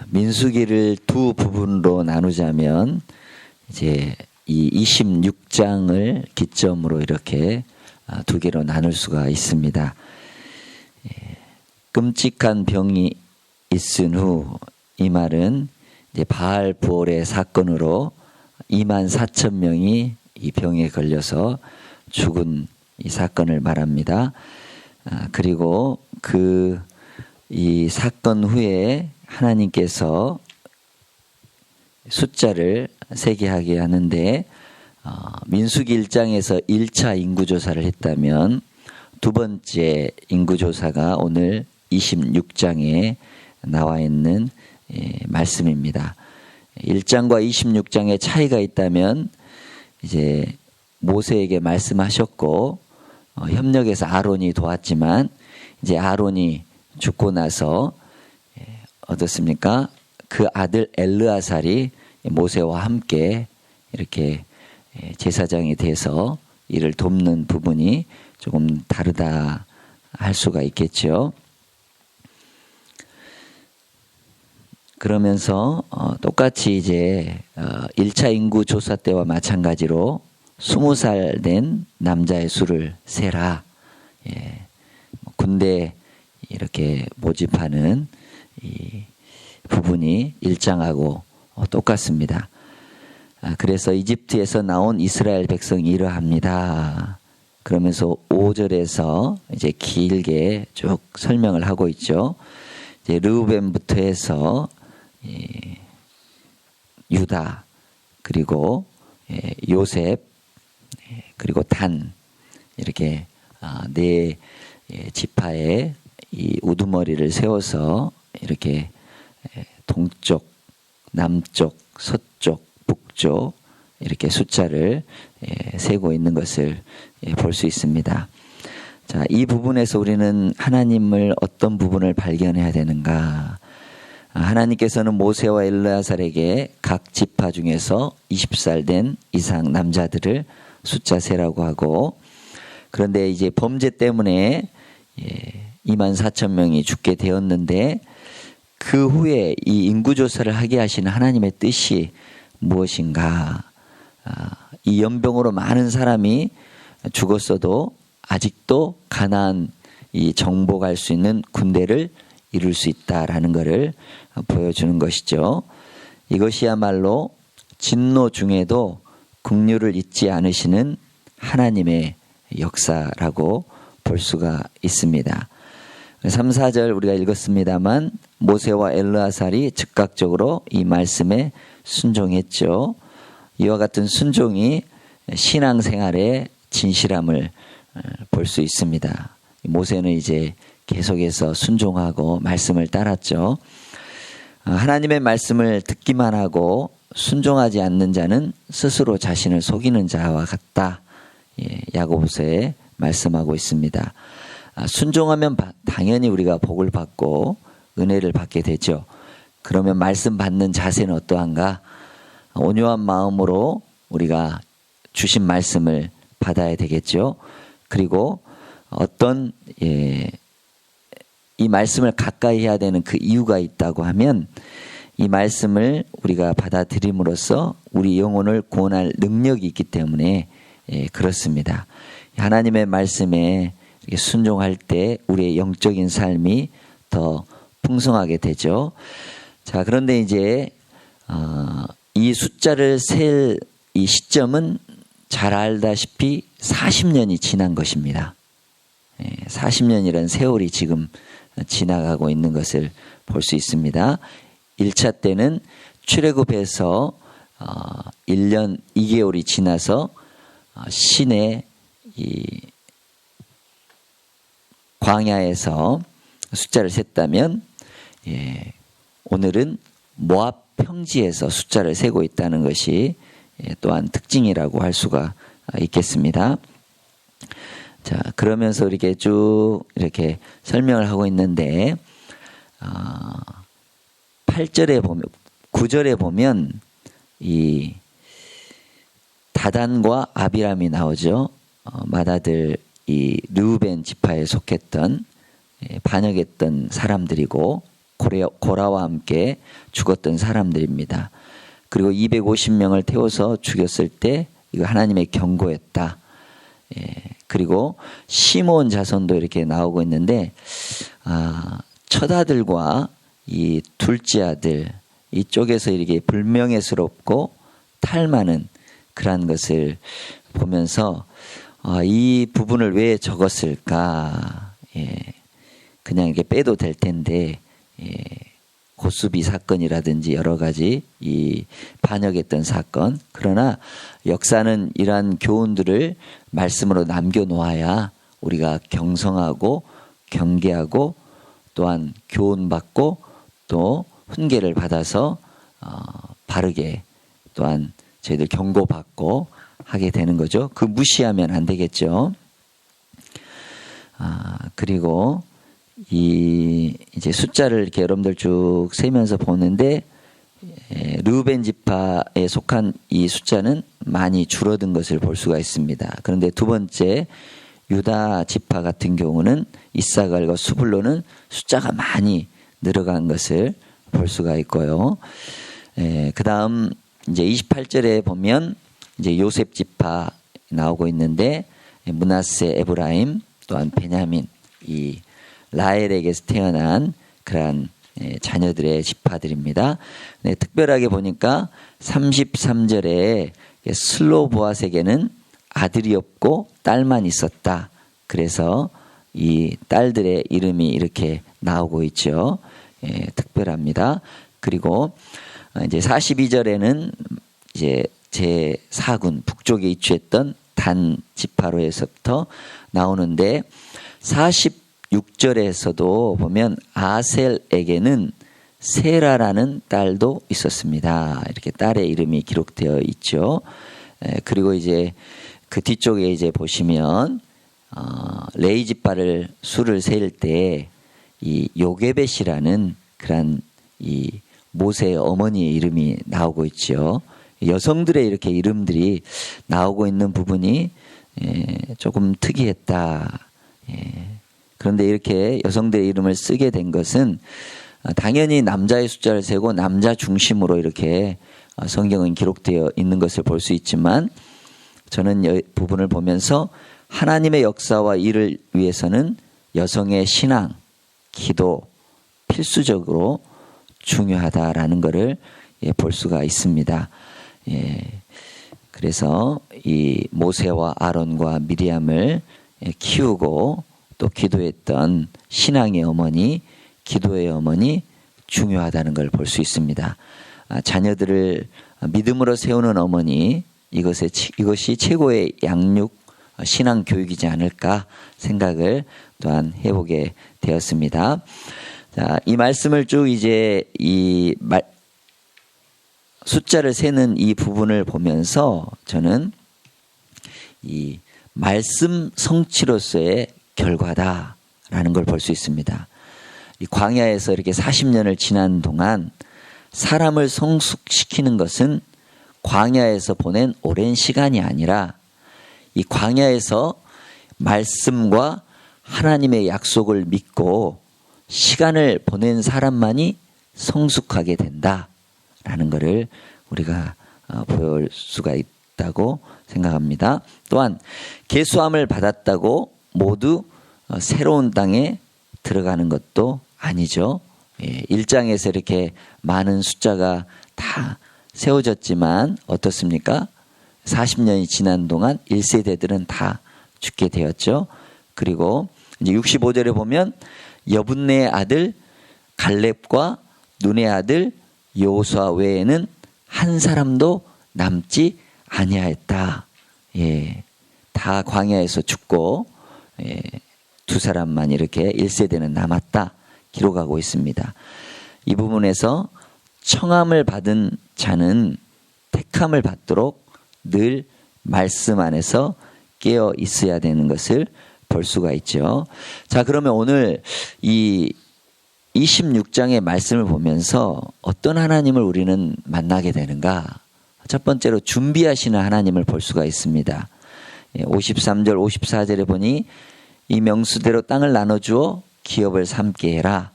민수기를 두 부분으로 나누자면 이제 이 26장을 기점으로 이렇게 두 개로 나눌 수가 있습니다. 끔찍한 병이 있은 후, 이 말은 이제 바알 부올의 사건으로 24,000명이 이 병에 걸려서 죽은 이 사건을 말합니다. 그리고 이 사건 후에 하나님께서 숫자를 세게 하게 하는데, 민수기 1장에서 1차 인구조사를 했다면 두 번째 인구조사가 오늘 26장에 나와 있는 말씀입니다. 1장과 26장의 차이가 있다면 이제 모세에게 말씀하셨고 협력해서 아론이 도왔지만, 이제 아론이 죽고 나서 어떻습니까? 그 아들 엘르아살이 모세와 함께 이렇게 제사장이 돼서 이를 돕는 부분이 조금 다르다 할 수가 있겠죠. 그러면서 똑같이 이제 1차 인구 조사 때와 마찬가지로 20살 된 남자의 수를 세라. 군대 이렇게 모집하는 이 부분이 1장하고 똑같습니다. 그래서 이집트에서 나온 이스라엘 백성이 이러합니다. 그러면서 5절에서 이제 길게 쭉 설명을 하고 있죠. 이제 르우벤부터 해서 유다, 그리고 요셉, 그리고 단, 이렇게 네 지파의 이 우두머리를 세워서 이렇게 동쪽, 남쪽, 서쪽, 북쪽 이렇게 숫자를 세고 있는 것을 볼 수 있습니다. 자, 이 부분에서 우리는 하나님을 어떤 부분을 발견해야 되는가? 하나님께서는 모세와 엘르아살에게 각 지파 중에서 20살 된 이상 남자들을 숫자 세라고 하고, 그런데 이제 범죄 때문에 24,000명이 죽게 되었는데, 그 후에 이 인구조사를 하게 하시는 하나님의 뜻이 무엇인가? 이 연병으로 많은 사람이 죽었어도 아직도 가나안 이 정복할 수 있는 군대를 이룰 수 있다라는 것을 보여주는 것이죠. 이것이야말로 진노 중에도 긍휼을 잊지 않으시는 하나님의 역사라고 볼 수가 있습니다. 3, 4절 우리가 읽었습니다만 모세와 엘르아살이 즉각적으로 이 말씀에 순종했죠. 이와 같은 순종이 신앙생활의 진실함을 볼 수 있습니다. 모세는 이제 계속해서 순종하고 말씀을 따랐죠. 하나님의 말씀을 듣기만 하고 순종하지 않는 자는 스스로 자신을 속이는 자와 같다. 야고보서에 말씀하고 있습니다. 순종하면 당연히 우리가 복을 받고 은혜를 받게 되죠. 그러면 말씀 받는 자세는 어떠한가? 온유한 마음으로 우리가 주신 말씀을 받아야 되겠죠. 그리고 어떤 이 말씀을 가까이 해야 되는 그 이유가 있다고 하면, 이 말씀을 우리가 받아들임으로써 우리 영혼을 구원할 능력이 있기 때문에 그렇습니다. 하나님의 말씀에 순종할 때 우리의 영적인 삶이 더 풍성하게 되죠. 자, 그런데 이제 이 숫자를 셀 이 시점은 잘 알다시피 40년이 지난 것입니다. 40년이라는 세월이 지금 지나가고 있는 것을 볼 수 있습니다. 1차 때는 출애굽해서 1년 2개월이 지나서 신의 이 광야에서 숫자를 셌다면, 오늘은 모압 평지에서 숫자를 세고 있다는 것이 또한 특징이라고 할 수가 있겠습니다. 자, 그러면서 이렇게 쭉 이렇게 설명을 하고 있는데, 8절에 보면, 9절에 보면 이 다단과 아비람이 나오죠. 맏아들 이 르우벤 지파에 속했던 반역했던 사람들이고, 고라와 함께 죽었던 사람들입니다. 그리고 250명을 태워서 죽였을 때 이거 하나님의 경고였다. 그리고 시몬 자손도 이렇게 나오고 있는데 첫 아들과 이 둘째 아들 이쪽에서 이렇게 불명예스럽고 탈많은 그러한 것을 보면서 이 부분을 왜 적었을까? 그냥 이렇게 빼도 될 텐데 고수비 사건이라든지 여러 가지 이 반역했던 사건. 그러나 역사는 이러한 교훈들을 말씀으로 남겨놓아야 우리가 경성하고 경계하고 또한 교훈받고 또 훈계를 받아서 바르게 또한 저희들 경고받고 하게 되는 거죠. 그 무시하면 안 되겠죠. 그리고 이제 숫자를 이렇게 여러분들 쭉 세면서 보는데 르우벤 지파에 속한 이 숫자는 많이 줄어든 것을 볼 수가 있습니다. 그런데 두 번째 유다 지파 같은 경우는 이사갈과 수불로는 숫자가 많이 늘어간 것을 볼 수가 있고요. 그 다음 이제 28절에 보면 이제 요셉 지파 나오고 있는데 므낫세, 에브라임 또한 베냐민 이 라헬에게서 태어난 그러한 자녀들의 지파들입니다. 특별하게 보니까 33절에 슬로보아스에게는 아들이 없고 딸만 있었다. 그래서 이 딸들의 이름이 이렇게 나오고 있죠. 특별합니다. 그리고 이제 42절에는 이제 제4군 북쪽에 위치했던 단 지파로에서부터 나오는데 46절에서도 보면 아셀에게는 세라라는 딸도 있었습니다. 이렇게 딸의 이름이 기록되어 있죠. 그리고 이제 그 뒤쪽에 이제 보시면 레이 지파를 수를 세일 때 이 요게벳이라는 그런 이 모세의 어머니의 이름이 나오고 있죠. 여성들의 이렇게 이름들이 나오고 있는 부분이 조금 특이했다. 그런데 이렇게 여성들의 이름을 쓰게 된 것은 당연히 남자의 숫자를 세고 남자 중심으로 이렇게 성경은 기록되어 있는 것을 볼 수 있지만 저는 이 부분을 보면서 하나님의 역사와 일을 위해서는 여성의 신앙, 기도 필수적으로 중요하다라는 것을 볼 수가 있습니다. 그래서 이 모세와 아론과 미리암을 키우고 또 기도했던 신앙의 어머니, 기도의 어머니 중요하다는 걸 볼 수 있습니다. 자녀들을 믿음으로 세우는 어머니 이것이 최고의 양육 신앙 교육이지 않을까 생각을 또한 해보게 되었습니다. 자, 이 말씀을 쭉 이제 숫자를 세는 이 부분을 보면서 저는 이 말씀 성취로서의 결과다라는 걸 볼 수 있습니다. 이 광야에서 이렇게 40년을 지난 동안 사람을 성숙시키는 것은 광야에서 보낸 오랜 시간이 아니라 이 광야에서 말씀과 하나님의 약속을 믿고 시간을 보낸 사람만이 성숙하게 된다라는 것을 우리가 볼 수가 있다고 생각합니다. 또한 계수함을 받았다고 모두 새로운 땅에 들어가는 것도 아니죠. 1장에서 이렇게 많은 숫자가 다 세워졌지만 어떻습니까? 40년이 지난 동안 1세대들은 다 죽게 되었죠. 그리고 이제 65절에 보면 여분네의 아들 갈렙과 눈의 아들 여호수아 외에는 한 사람도 남지 아니하였다. 다 광야에서 죽고 두 사람만 이렇게 1세대는 남았다 기록하고 있습니다. 이 부분에서 청함을 받은 자는 택함을 받도록 늘 말씀 안에서 깨어 있어야 되는 것을 볼 수가 있죠. 자, 그러면 오늘 이 26장의 말씀을 보면서 어떤 하나님을 우리는 만나게 되는가? 첫 번째로 준비하시는 하나님을 볼 수가 있습니다. 53절, 54절에 보니 이 명수대로 땅을 나눠주어 기업을 삼게 해라.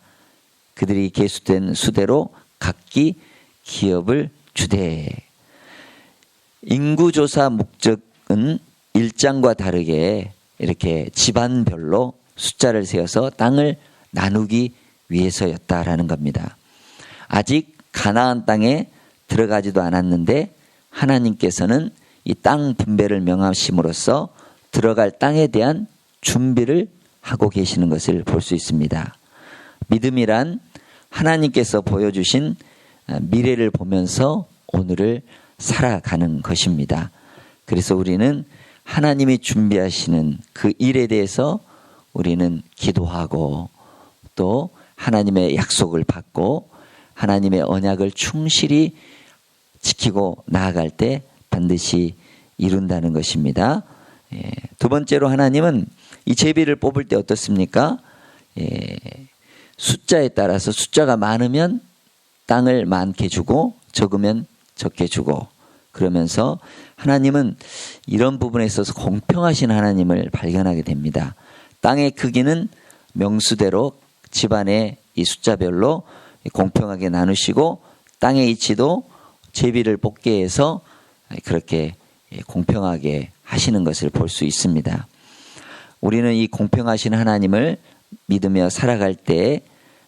그들이 계수된 수대로 각기 기업을 주되. 인구조사 목적은 1장과 다르게 이렇게 집안별로 숫자를 세어서 땅을 나누기 위해서였다라는 겁니다. 아직 가나안 땅에 들어가지도 않았는데 하나님께서는 이 땅 분배를 명하심으로써 들어갈 땅에 대한 준비를 하고 계시는 것을 볼 수 있습니다. 믿음이란 하나님께서 보여주신 미래를 보면서 오늘을 살아가는 것입니다. 그래서 우리는 하나님이 준비하시는 그 일에 대해서 우리는 기도하고 또 하나님의 약속을 받고 하나님의 언약을 충실히 지키고 나아갈 때 반드시 이룬다는 것입니다. 두 번째로 하나님은 이 제비를 뽑을 때 어떻습니까? 숫자에 따라서 숫자가 많으면 땅을 많게 주고 적으면 적게 주고, 그러면서 하나님은 이런 부분에 있어서 공평하신 하나님을 발견하게 됩니다. 땅의 크기는 명수대로 집안의 이 숫자별로 공평하게 나누시고 땅의 이치도 제비를 뽑게 해서 그렇게 공평하게 하시는 것을 볼 수 있습니다. 우리는 이 공평하신 하나님을 믿으며 살아갈 때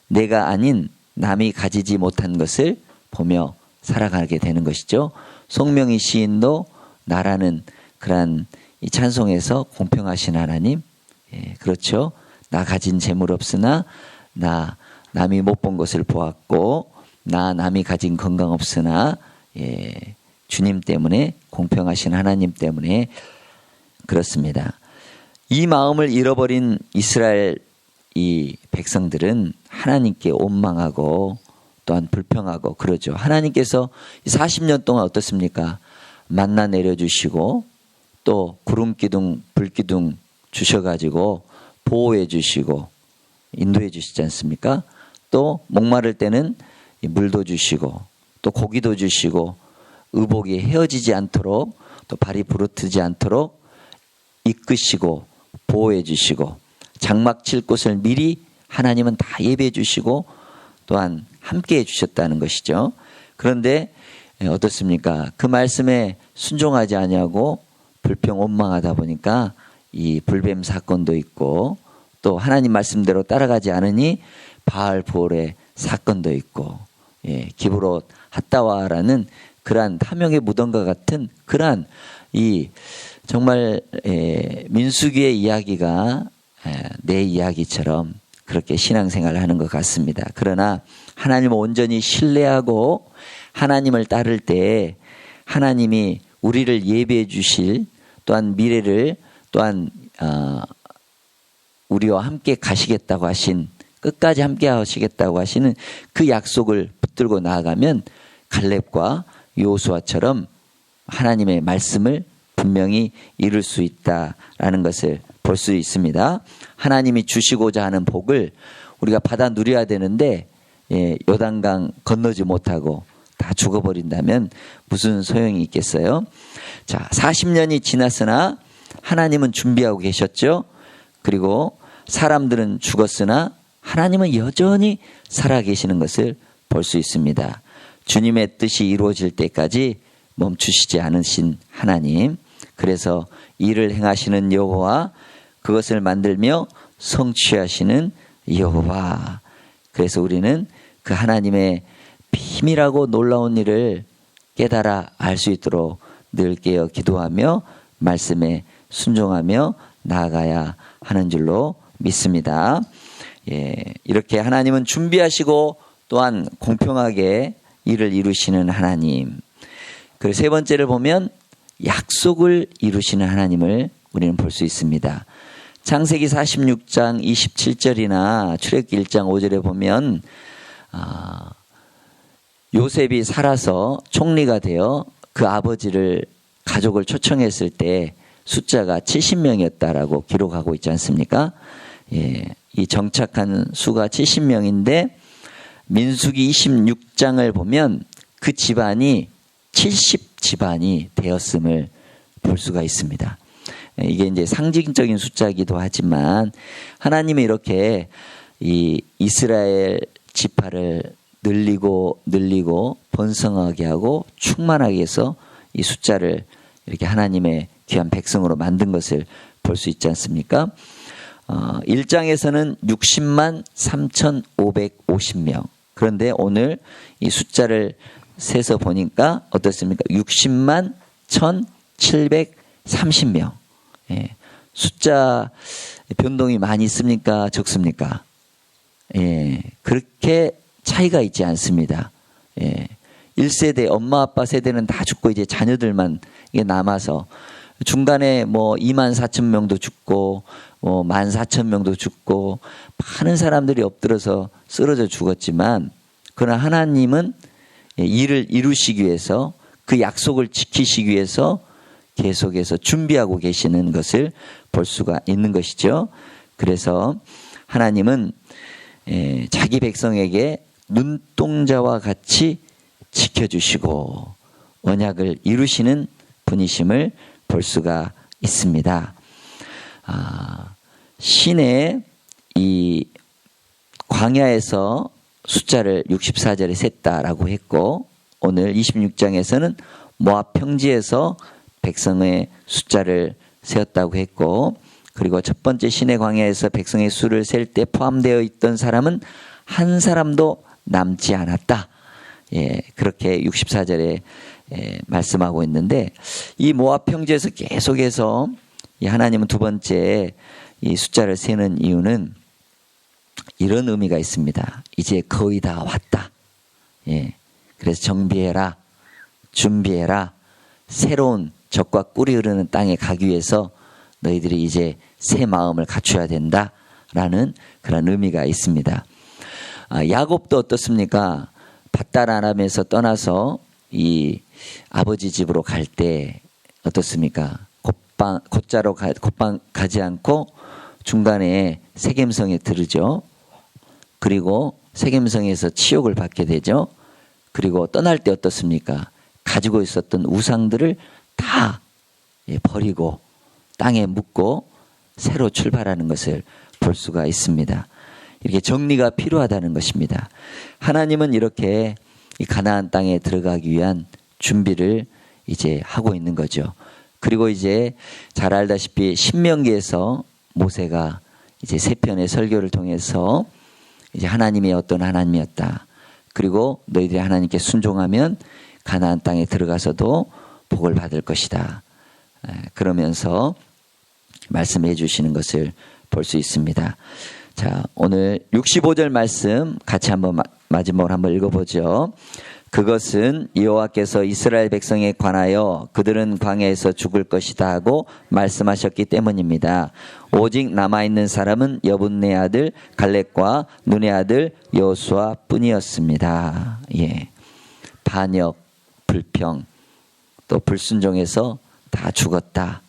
내가 아닌 남이 가지지 못한 것을 보며 살아가게 되는 것이죠. 송명희 시인도 나라는 그러한 이 찬송에서 공평하신 하나님, 그렇죠. 나 가진 재물 없으나 나 남이 못 본 것을 보았고 나 남이 가진 건강 없으나 주님 때문에, 공평하신 하나님 때문에 그렇습니다. 이 마음을 잃어버린 이스라엘 이 백성들은 하나님께 원망하고 또한 불평하고 그러죠. 하나님께서 40년 동안 어떻습니까? 만나 내려주시고 또 구름기둥 불기둥 주셔가지고 보호해 주시고 인도해 주시지 않습니까? 또 목마를 때는 물도 주시고 또 고기도 주시고 의복이 헤어지지 않도록 또 발이 부르트지 않도록 이끄시고 보호해 주시고 장막 칠 곳을 미리 하나님은 다 예배해 주시고 또한 함께 해 주셨다는 것이죠. 그런데 어떻습니까? 그 말씀에 순종하지 아니하고 불평 원망하다 보니까 이 불뱀 사건도 있고 또 하나님 말씀대로 따라가지 않으니 바알 부올의 사건도 있고 기브롯 핫다와라는 그러한 탐욕의 무덤과 같은 그러한 이 정말 민수기의 이야기가 내 이야기처럼 그렇게 신앙생활을 하는 것 같습니다. 그러나 하나님을 온전히 신뢰하고 하나님을 따를 때 하나님이 우리를 예비해 주실 또한 미래를 또한 우리와 함께 가시겠다고 하신, 끝까지 함께 하시겠다고 하시는 그 약속을 붙들고 나아가면 갈렙과 여호수아처럼 하나님의 말씀을 분명히 이룰 수 있다라는 것을 볼 수 있습니다. 하나님이 주시고자 하는 복을 우리가 받아 누려야 되는데 요단강 건너지 못하고 다 죽어버린다면 무슨 소용이 있겠어요? 자, 40년이 지났으나 하나님은 준비하고 계셨죠. 그리고 사람들은 죽었으나 하나님은 여전히 살아계시는 것을 볼 수 있습니다. 주님의 뜻이 이루어질 때까지 멈추시지 않으신 하나님, 그래서 일을 행하시는 여호와, 그것을 만들며 성취하시는 여호와. 그래서 우리는 그 하나님의 비밀하고 놀라운 일을 깨달아 알 수 있도록 늘 깨어 기도하며 말씀에 순종하며 나아가야 하는 줄로 믿습니다. 이렇게 하나님은 준비하시고 또한 공평하게 일을 이루시는 하나님. 그리고 세 번째를 보면 약속을 이루시는 하나님을 우리는 볼 수 있습니다. 창세기 46장 27절이나 출애굽기 1장 5절에 보면 요셉이 살아서 총리가 되어 그 아버지를 가족을 초청했을 때 숫자가 70명이었다라고 기록하고 있지 않습니까? 이 정착한 수가 70명인데 민수기 26장을 보면 그 집안이 70집안이 되었음을 볼 수가 있습니다. 이게 이제 상징적인 숫자이기도 하지만 하나님이 이렇게 이 이스라엘 지파를 늘리고 번성하게 하고 충만하게 해서 이 숫자를 이렇게 하나님의 귀한 백성으로 만든 것을 볼 수 있지 않습니까? 1장에서는 60만 3,550명. 그런데 오늘 이 숫자를 세서 보니까 어떻습니까? 60만 1,730명. 예. 숫자 변동이 많이 있습니까? 적습니까? 예. 그렇게 차이가 있지 않습니다. 예. 1세대, 엄마, 아빠 세대는 다 죽고 이제 자녀들만 이게 남아서 중간에 뭐 2만 4천 명도 죽고 뭐 14,000명도 죽고 많은 사람들이 엎드려서 쓰러져 죽었지만 그러나 하나님은 일을 이루시기 위해서 그 약속을 지키시기 위해서 계속해서 준비하고 계시는 것을 볼 수가 있는 것이죠. 그래서 하나님은 자기 백성에게 눈동자와 같이 지켜주시고 언약을 이루시는 분이심을 볼 수가 있습니다. 신의 이 광야에서 숫자를 64절에 셌다라고 했고 오늘 26장에서는 모압 평지에서 백성의 숫자를 세었다고 했고 그리고 첫 번째 신의 광야에서 백성의 수를 셀 때 포함되어 있던 사람은 한 사람도 남지 않았다. 예, 그렇게 64절에 말씀하고 있는데 이 모압 평지에서 계속해서 이 하나님은 두 번째 이 숫자를 세는 이유는 이런 의미가 있습니다. 이제 거의 다 왔다. 예, 그래서 정비해라, 준비해라. 새로운 적과 꿀이 흐르는 땅에 가기 위해서 너희들이 이제 새 마음을 갖춰야 된다라는 그런 의미가 있습니다. 야곱도 어떻습니까? 밧다라람에서 떠나서 이 아버지 집으로 갈 때 어떻습니까? 곧바로 가지 않고 중간에 세겜성에 들으죠. 그리고 세겜성에서 치욕을 받게 되죠. 그리고 떠날 때 어떻습니까? 가지고 있었던 우상들을 다 버리고 땅에 묻고 새로 출발하는 것을 볼 수가 있습니다. 이렇게 정리가 필요하다는 것입니다. 하나님은 이렇게 이 가나안 땅에 들어가기 위한 준비를 이제 하고 있는 거죠. 그리고 이제 잘 알다시피 신명기에서 모세가 이제 세 편의 설교를 통해서 이제 하나님이 어떤 하나님이었다. 그리고 너희들이 하나님께 순종하면 가나안 땅에 들어가서도 복을 받을 것이다. 그러면서 말씀해 주시는 것을 볼 수 있습니다. 자, 오늘 65절 말씀 같이 한번 마지막으로 한번 읽어보죠. 그것은 여호와께서 이스라엘 백성에 관하여 그들은 광야에서 죽을 것이다 하고 말씀하셨기 때문입니다. 오직 남아있는 사람은 여분네 아들 갈렙과 눈의 아들 여호수아 뿐이었습니다. 예, 반역, 불평, 또 불순종해서 다 죽었다.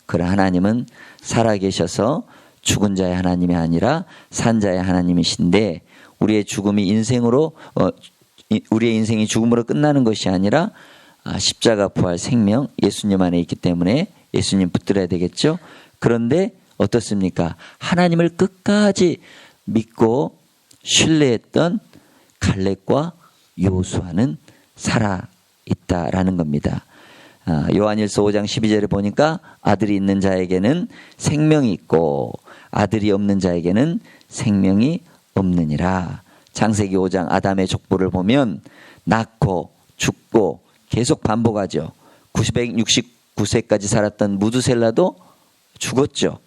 그러나 하나님은 살아계셔서 죽은 자의 하나님이 아니라 산 자의 하나님이신데 우리의 죽음이 우리의 인생이 죽음으로 끝나는 것이 아니라 십자가 부활 생명 예수님 안에 있기 때문에 예수님 붙들어야 되겠죠. 그런데 어떻습니까? 하나님을 끝까지 믿고 신뢰했던 갈렙과 여호수아는 살아있다라는 겁니다. 요한일서 5장 12절에 보니까 아들이 있는 자에게는 생명이 있고 아들이 없는 자에게는 생명이 없느니라. 창세기 5장 아담의 족보를 보면 낳고 죽고 계속 반복하죠. 969세까지 살았던 무두셀라도 죽었죠.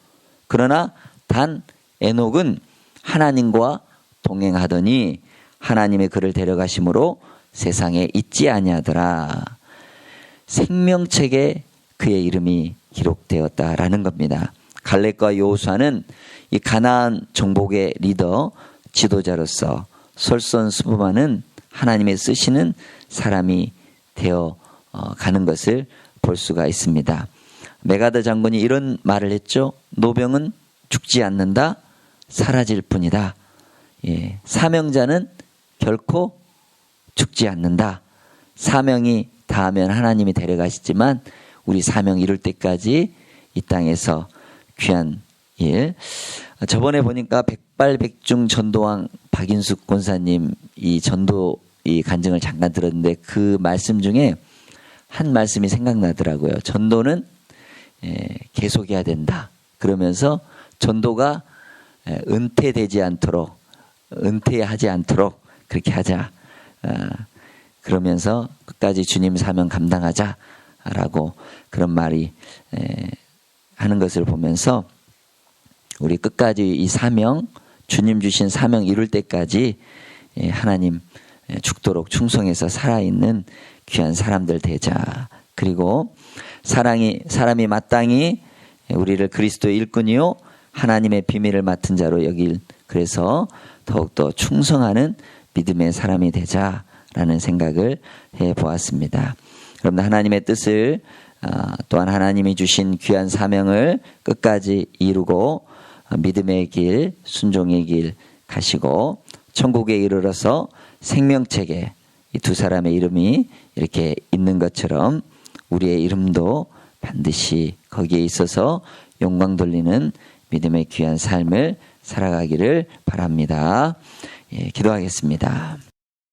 그러나 단 에녹은 하나님과 동행하더니 하나님의 그를 데려가심으로 세상에 있지 아니하더라. 생명책에 그의 이름이 기록되었다라는 겁니다. 갈렙과 여호수아는 이 가나안 정복의 리더, 지도자로서 솔선수범하는 하나님의 쓰시는 사람이 되어 가는 것을 볼 수가 있습니다. 메가더 장군이 이런 말을 했죠. 노병은 죽지 않는다, 사라질 뿐이다. 예, 사명자는 결코 죽지 않는다. 사명이 다하면 하나님이 데려가시지만 우리 사명 이룰 때까지 이 땅에서 귀한 일. 저번에 보니까 백발백중 전도왕 박인숙 권사님 이 전도 이 간증을 잠깐 들었는데 그 말씀 중에 한 말씀이 생각나더라고요. 전도는 계속해야 된다. 그러면서 전도가 은퇴되지 않도록, 은퇴하지 않도록 그렇게 하자. 그러면서 끝까지 주님 사명 감당하자라고 그런 말이 하는 것을 보면서 우리 끝까지 이 사명, 주님 주신 사명 이룰 때까지 하나님 죽도록 충성해서 살아있는 귀한 사람들 되자. 그리고 사람이 마땅히 우리를 그리스도의 일꾼이요 하나님의 비밀을 맡은 자로 여길, 그래서 더욱더 충성하는 믿음의 사람이 되자라는 생각을 해보았습니다. 그럼 하나님의 뜻을 또한 하나님이 주신 귀한 사명을 끝까지 이루고 믿음의 길, 순종의 길 가시고 천국에 이르러서 생명책에 이 두 사람의 이름이 이렇게 있는 것처럼 우리의 이름도 반드시 거기에 있어서 영광 돌리는 믿음의 귀한 삶을 살아가기를 바랍니다. 기도하겠습니다.